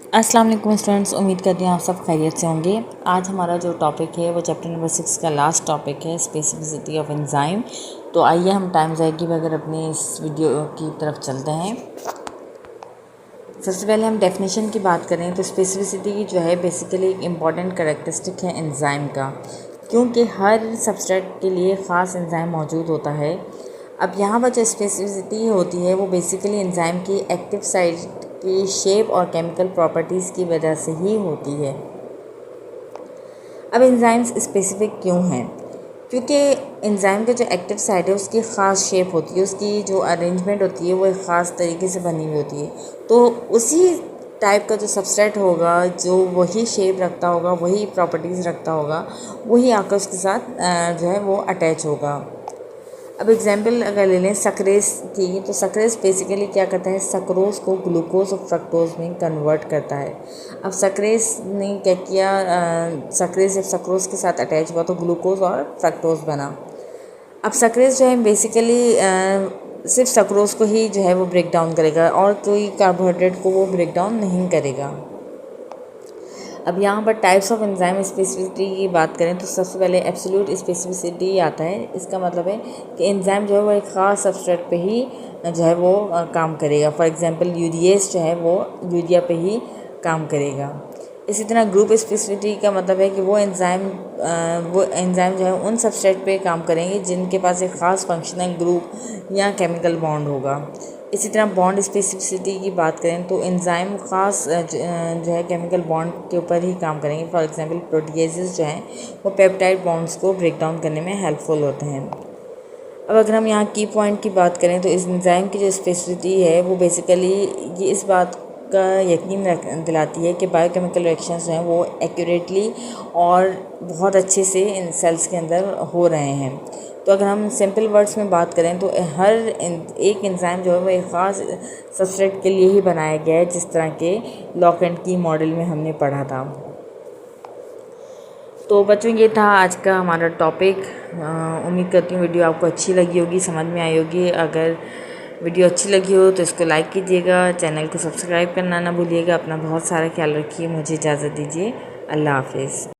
अस्सलाम वालेकुम स्टूडेंट्स, उम्मीद करती हूँ आप सब खैरियत से होंगे। आज हमारा जो टॉपिक है वो चैप्टर नंबर 6 का लास्ट टॉपिक है, स्पेसिफिसिटी ऑफ एंजाइम। तो आइए हम टाइम ज़ाया किए बगैर अपनी इस वीडियो की तरफ चलते हैं। सबसे पहले हम डेफिनेशन की बात करें तो स्पेसिफिसिटी जो है बेसिकली एक इम्पॉर्टेंट करैक्टरिस्टिक है एंजाइम का, क्योंकि हर सबस्ट्रेट के लिए ख़ास एंजाइम मौजूद होता है। अब यहाँ पर जो स्पेसिफिसिटी होती है वो बेसिकली एंजाइम की एक्टिव साइट की शेप और केमिकल प्रॉपर्टीज़ की वजह से ही होती है। अब एंजाइम्स स्पेसिफिक क्यों हैं? क्योंकि एंजाइम का जो एक्टिव साइट है उसकी ख़ास शेप होती है, उसकी जो अरेंजमेंट होती है वो एक ख़ास तरीके से बनी हुई होती है। तो उसी टाइप का जो सबस्ट्रेट होगा, जो वही शेप रखता होगा, वही प्रॉपर्टीज़ रखता होगा, वही आकर उसके साथ जो है वो अटैच होगा। अब एग्जाम्पल अगर ले लें सक्रेज की, तो सक्रेज बेसिकली क्या करता है, सक्रोज को ग्लूकोज और फ्रक्टोज में कन्वर्ट करता है। अब सक्रेज ने क्या किया, सक्रेज जब सक्रोज के साथ अटैच हुआ तो ग्लूकोज और फ्रक्टोज बना। अब सक्रेज जो है बेसिकली सिर्फ सक्रोज को ही जो है वो ब्रेक डाउन करेगा और कोई कार्बोहाइड्रेट को वो ब्रेक डाउन नहीं करेगा। अब यहाँ पर टाइप्स ऑफ एंजाइम स्पेसिफिसिटी की बात करें तो सबसे पहले एब्सोल्यूट स्पेसिफिसिटी आता है। इसका मतलब है कि एंजाइम जो है वो एक ख़ास सबस्ट्रेट पे ही जो है वो काम करेगा। फॉर एग्जांपल यूरिएस जो है वो यूरिया पे ही काम करेगा। इसी तरह ग्रुप स्पेसिफिसिटी का मतलब है कि वो एंजाइम जो है उन सबस्ट्रेट पे काम करेंगे जिनके पास एक ख़ास फंक्शनल ग्रुप या केमिकल बॉन्ड होगा। इसी तरह बॉन्ड स्पेसिफिसिटी की बात करें तो एंजाइम ख़ास जो है केमिकल बॉन्ड के ऊपर ही काम करेंगे। फॉर एग्जांपल प्रोटीएजेस जो हैं वो पेप्टाइड बॉन्ड्स को ब्रेक डाउन करने में हेल्पफुल होते हैं। अब अगर हम यहाँ की पॉइंट की बात करें तो इस एंजाइम की जो स्पेसिफिसिटी है वो बेसिकली ये इस बात का यकीन दिलाती है कि बायोकेमिकल रिएक्शंस जो हैं वो एक्यूरेटली और बहुत अच्छे से इन सेल्स के अंदर हो रहे हैं। तो अगर हम सिंपल वर्ड्स में बात करें तो हर एक एंजाइम जो है वो एक ख़ास सबस्ट्रेट के लिए ही बनाया गया है, जिस तरह के लॉक एंड की मॉडल में हमने पढ़ा था। तो बच्चों ये था आज का हमारा टॉपिक। उम्मीद करती हूँ वीडियो आपको अच्छी लगी होगी, समझ में आई होगी। अगर वीडियो अच्छी लगी हो तो इसको लाइक कीजिएगा, चैनल को सब्सक्राइब करना ना भूलिएगा। अपना बहुत सारा ख्याल रखिए। मुझे इजाज़त दीजिए। अल्लाह हाफिज़।